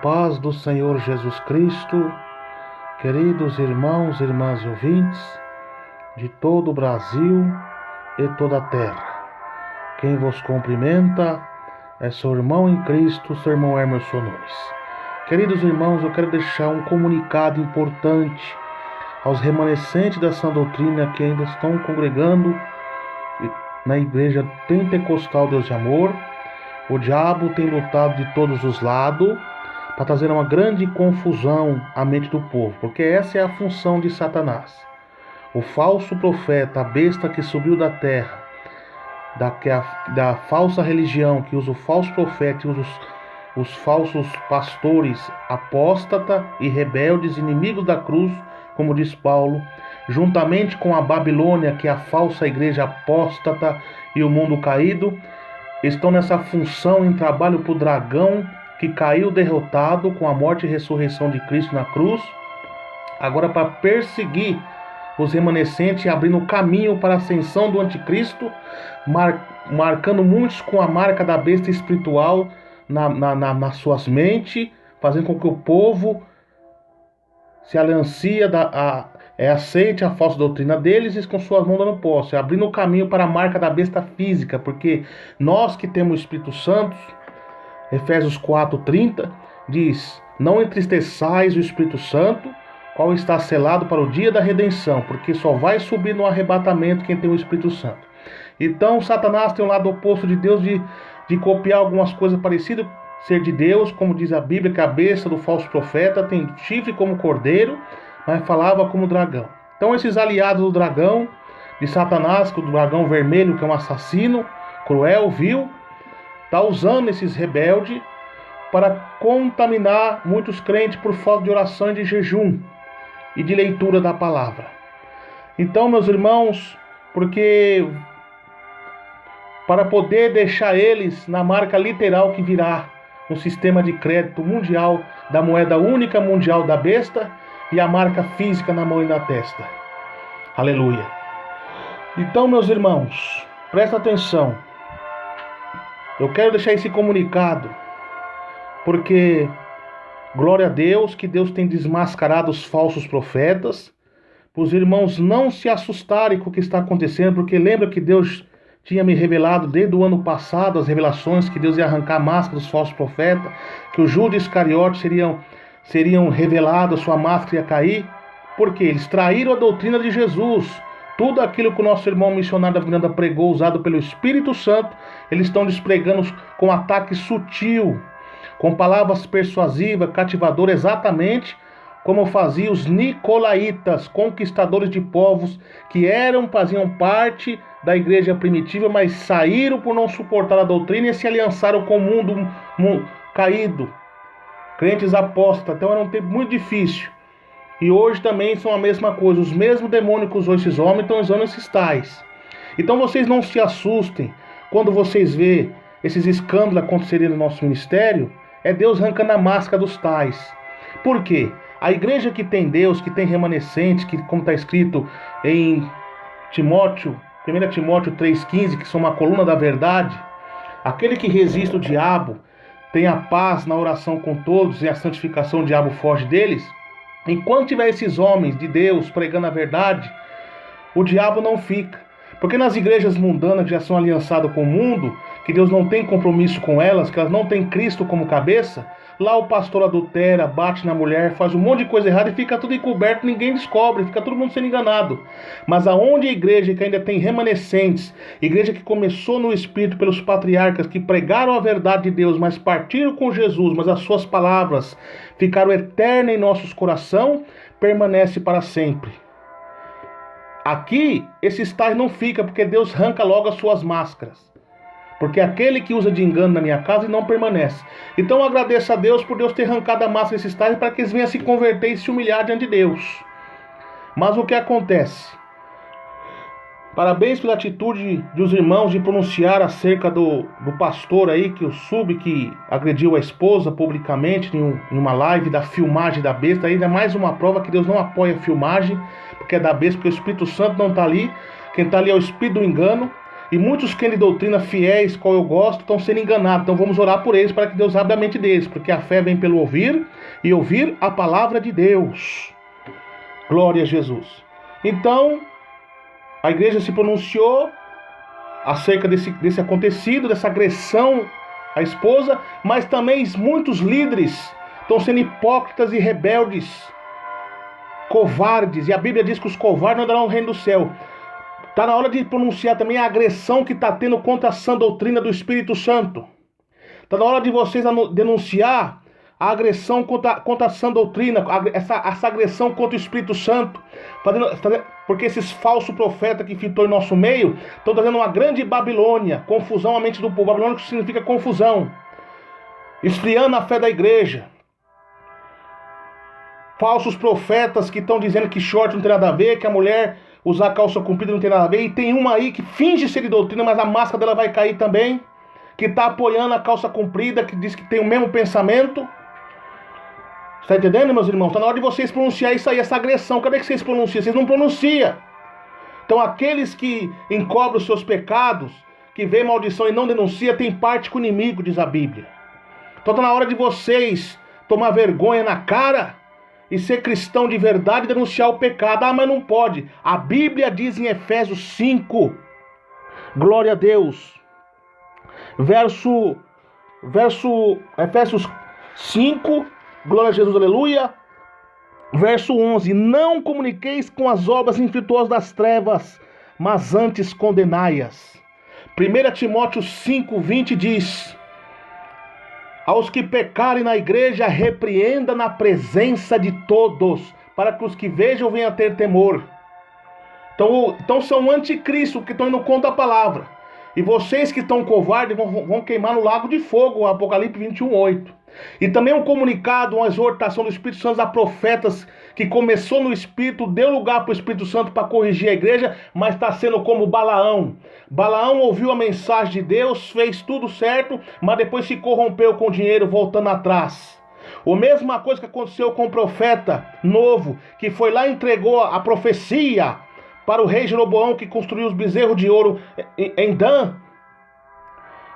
paz do Senhor Jesus Cristo, queridos irmãos e irmãs ouvintes de todo o Brasil e toda a terra. Quem vos cumprimenta é seu irmão em Cristo, seu irmão Emerson Nunes. Queridos irmãos, eu quero deixar um comunicado importante aos remanescentes da sã doutrina que ainda estão congregando na Igreja Pentecostal Deus de Amor. O diabo tem lutado de todos os lados para trazer uma grande confusão à mente do povo, porque essa é a função de Satanás. O falso profeta, a besta que subiu da terra, da falsa religião, que usa o falso profeta e usa os falsos pastores apóstata e rebeldes, inimigos da cruz, como diz Paulo, juntamente com a Babilônia, que é a falsa igreja apóstata e o mundo caído, estão nessa função em trabalho para o dragão que caiu derrotado com a morte e ressurreição de Cristo na cruz, agora para perseguir os remanescentes, abrindo o caminho para a ascensão do anticristo, marcando muitos com a marca da besta espiritual nas suas mentes, fazendo com que o povo se aliancie, aceite a falsa doutrina deles e com suas mãos dando posse, abrindo o caminho para a marca da besta física, porque nós que temos o Espírito Santo, Efésios 4:30, diz: não entristeçais o Espírito Santo, qual está selado para o dia da redenção, porque só vai subir no arrebatamento quem tem o Espírito Santo. Então Satanás tem um lado oposto de Deus, de copiar algumas coisas parecidas, ser de Deus, como diz a Bíblia, que a besta do falso profeta tem chifre como cordeiro, mas falava como dragão. Então esses aliados do dragão, de Satanás, que o dragão vermelho, que é um assassino, cruel, vil, está usando esses rebeldes para contaminar muitos crentes por falta de oração e de jejum e de leitura da palavra. Então, meus irmãos, porque para poder deixar eles na marca literal que virá um sistema de crédito mundial da moeda única mundial da besta e a marca física na mão e na testa. Aleluia. Então, meus irmãos, presta atenção. Eu quero deixar esse comunicado porque glória a Deus que Deus tem desmascarado os falsos profetas, para os irmãos não se assustarem com o que está acontecendo, porque lembra que Deus tinha me revelado desde o ano passado as revelações que Deus ia arrancar a máscara dos falsos profetas, que o Judas Iscariote seriam revelados, sua máscara ia cair, porque eles traíram a doutrina de Jesus. Tudo aquilo que o nosso irmão missionário da Vinanda pregou, usado pelo Espírito Santo, eles estão despregando com ataque sutil, com palavras persuasivas, cativadoras, exatamente como faziam os nicolaítas, conquistadores de povos, que faziam parte da igreja primitiva, mas saíram por não suportar a doutrina e se aliançaram com o mundo caído, crentes apóstatas. Então era um tempo muito difícil. E hoje também são a mesma coisa. Os mesmos demônios que usou esses homens estão usando esses tais. Então vocês não se assustem quando vocês vê esses escândalos acontecerem no nosso ministério. É Deus arrancando a máscara dos tais. Por quê? A igreja que tem Deus, que tem remanescentes, que, como está escrito em 1 Timóteo 3,15, que são uma coluna da verdade, aquele que resiste o diabo tem a paz na oração com todos e a santificação, o diabo foge deles. Enquanto tiver esses homens de Deus pregando a verdade, o diabo não fica. Porque nas igrejas mundanas que já são aliançadas com o mundo, que Deus não tem compromisso com elas, que elas não têm Cristo como cabeça, lá o pastor adultera, bate na mulher, faz um monte de coisa errada e fica tudo encoberto, ninguém descobre, fica todo mundo sendo enganado. Mas aonde a igreja que ainda tem remanescentes, igreja que começou no Espírito pelos patriarcas, que pregaram a verdade de Deus, mas partiram com Jesus, mas as suas palavras ficaram eternas em nossos corações, permanece para sempre. Aqui, esses tais não ficam, porque Deus arranca logo as suas máscaras. Porque aquele que usa de engano na minha casa não permanece. Então eu agradeço a Deus por Deus ter arrancado a máscara desses tais para que eles venham se converter e se humilhar diante de Deus. Mas o que acontece? Parabéns pela atitude dos irmãos de pronunciar acerca do pastor aí, que agrediu a esposa publicamente em uma live da filmagem da besta. Ainda mais uma prova que Deus não apoia a filmagem, porque é da besta, porque o Espírito Santo não está ali. Quem está ali é o espírito do engano. E muitos crentes de doutrina fiéis, qual eu gosto, estão sendo enganados. Então vamos orar por eles, para que Deus abra a mente deles. Porque a fé vem pelo ouvir, e ouvir a palavra de Deus. Glória a Jesus. Então, a igreja se pronunciou acerca desse acontecido, dessa agressão à esposa, mas também muitos líderes estão sendo hipócritas e rebeldes, covardes, e a Bíblia diz que os covardes não entrarão no reino do céu. Está na hora de pronunciar também a agressão que está tendo contra a sã doutrina do Espírito Santo. Está na hora de vocês denunciar a agressão contra a sã doutrina, essa agressão contra o Espírito Santo, porque esses falsos profetas que fitou em nosso meio estão trazendo uma grande Babilônia, confusão à mente do povo. Babilônia significa confusão, esfriando a fé da igreja. Falsos profetas que estão dizendo que short não tem nada a ver, que a mulher usar calça comprida não tem nada a ver, e tem uma aí que finge ser de doutrina, mas a máscara dela vai cair também, que está apoiando a calça comprida, que diz que tem o mesmo pensamento. Está entendendo, meus irmãos? Está na hora de vocês pronunciar isso aí, essa agressão. Cadê que vocês pronunciam? Vocês não pronunciam. Então aqueles que encobrem os seus pecados, que veem maldição e não denunciam, tem parte com o inimigo, diz a Bíblia. Então está na hora de vocês tomar vergonha na cara e ser cristão de verdade e denunciar o pecado. Ah, mas não pode. A Bíblia diz em Efésios 5, glória a Deus, Efésios 5, glória a Jesus, aleluia. Verso 11: não comuniqueis com as obras infrutuosas das trevas, mas antes condenai-as. 1 Timóteo 5:20 diz: aos que pecarem na igreja, repreenda na presença de todos, para que os que vejam venham a ter temor. Então são anticristo que estão indo contra a palavra. E vocês que estão covardes vão queimar no lago de fogo, Apocalipse 21:8. E também um comunicado, uma exortação do Espírito Santo a profetas, que começou no Espírito, deu lugar para o Espírito Santo para corrigir a igreja, mas está sendo como Balaão. Balaão ouviu a mensagem de Deus, fez tudo certo, mas depois se corrompeu com o dinheiro, voltando atrás. A mesma coisa que aconteceu com o profeta novo, que foi lá e entregou a profecia para o rei Jeroboão, que construiu os bezerros de ouro em Dan.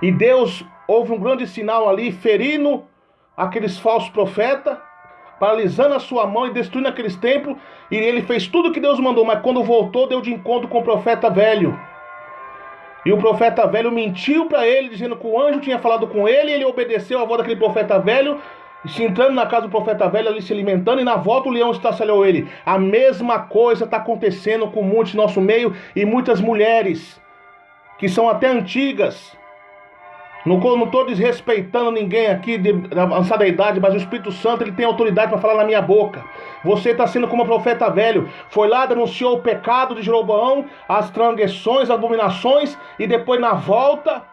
E Deus houve um grande sinal ali, ferindo aqueles falsos profetas, paralisando a sua mão e destruindo aqueles templos. E ele fez tudo o que Deus mandou, mas quando voltou, deu de encontro com o profeta velho. E o profeta velho mentiu para ele, dizendo que o anjo tinha falado com ele, e ele obedeceu a voz daquele profeta velho, se entrando na casa do profeta velho, ali se alimentando, e na volta o leão estraçalhou ele. A mesma coisa está acontecendo com muitos no nosso meio, e muitas mulheres, que são até antigas. Não estou desrespeitando ninguém aqui de avançada idade, mas o Espírito Santo ele tem autoridade para falar na minha boca. Você está sendo como um profeta velho. Foi lá, denunciou o pecado de Jeroboão, as transgressões, as abominações, e depois na volta,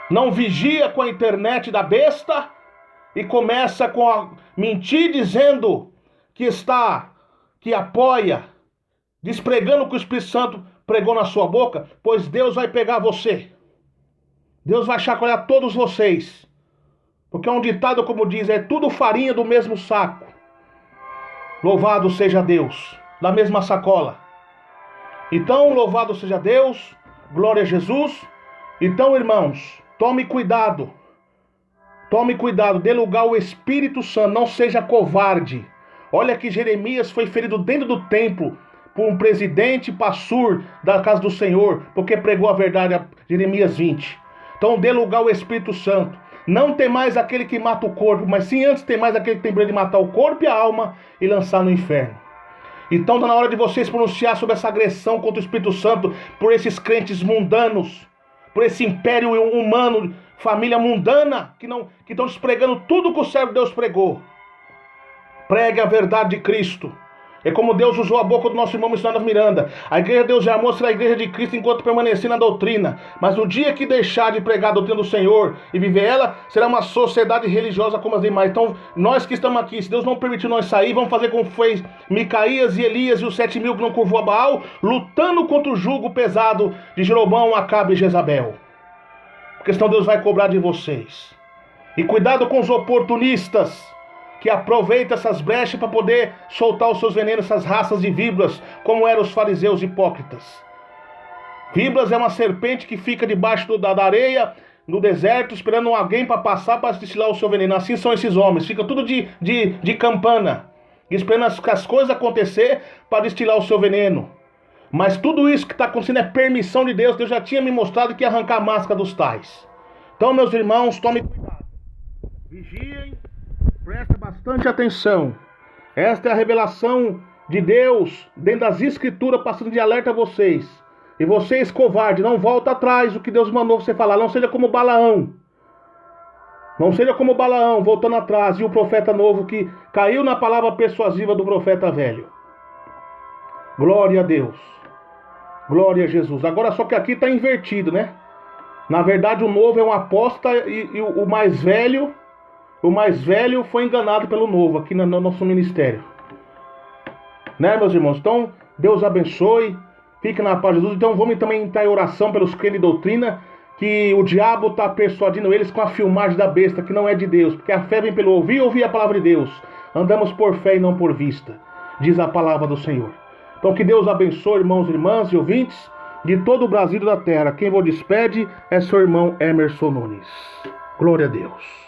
não vigia com a internet da besta, e começa com a mentir dizendo que apoia, despregando o que o Espírito Santo pregou na sua boca, pois Deus vai pegar você. Deus vai chacoalhar todos vocês. Porque é um ditado como diz, é tudo farinha do mesmo saco. Louvado seja Deus, da mesma sacola. Então, louvado seja Deus, glória a Jesus. Então, irmãos, tome cuidado. Tome cuidado, dê lugar ao Espírito Santo, não seja covarde. Olha que Jeremias foi ferido dentro do templo por um presidente Passur da casa do Senhor, porque pregou a verdade, Jeremias 20. Então dê lugar ao Espírito Santo. Não tem mais aquele que mata o corpo, mas sim antes tem mais aquele que tem poder de matar o corpo e a alma e lançar no inferno. Então está na hora de vocês pronunciar sobre essa agressão contra o Espírito Santo por esses crentes mundanos, por esse império humano, família mundana, que estão despregando tudo que o servo de Deus pregou. Pregue a verdade de Cristo. É como Deus usou a boca do nosso irmão missionário Miranda. A igreja de Deus já mostra a igreja de Cristo enquanto permanecer na doutrina. Mas no dia que deixar de pregar a doutrina do Senhor e viver ela, será uma sociedade religiosa como as demais. Então, nós que estamos aqui, se Deus não permitir nós sair, vamos fazer como fez Micaías e Elias e os 7.000 que não curvou a Baal, lutando contra o jugo pesado de Jeroboão, Acabe e Jezabel. Porque senão Deus vai cobrar de vocês. E cuidado com os oportunistas, que aproveita essas brechas para poder soltar os seus venenos, essas raças de víboras, como eram os fariseus hipócritas. Vibras é uma serpente que fica debaixo da areia, no deserto, esperando alguém para passar para destilar o seu veneno. Assim são esses homens, fica tudo de campana, esperando as coisas acontecer para destilar o seu veneno. Mas tudo isso que está acontecendo é permissão de Deus. Deus já tinha me mostrado que ia arrancar a máscara dos tais. Então, meus irmãos, tomem cuidado. Vigiem, prestem bastante atenção. Esta é a revelação de Deus dentro das Escrituras, passando de alerta a vocês. E vocês, covarde, não volta atrás do que Deus mandou você falar. Não seja como Balaão. Não seja como Balaão, voltando atrás. E o profeta novo que caiu na palavra persuasiva do profeta velho. Glória a Deus. Glória a Jesus. Agora só que aqui está invertido, né? Na verdade o novo é um apóstata e o mais velho foi enganado pelo novo aqui no nosso ministério. Né, meus irmãos? Então, Deus abençoe. Fique na paz de Jesus. Então vamos também entrar em oração pelos crentes de doutrina, que o diabo está persuadindo eles com a filmagem da besta, que não é de Deus, porque a fé vem pelo ouvir a palavra de Deus. Andamos por fé e não por vista, diz a palavra do Senhor. Então que Deus abençoe, irmãos, irmãs e ouvintes de todo o Brasil e da terra. Quem vos despede é seu irmão Emerson Nunes. Glória a Deus.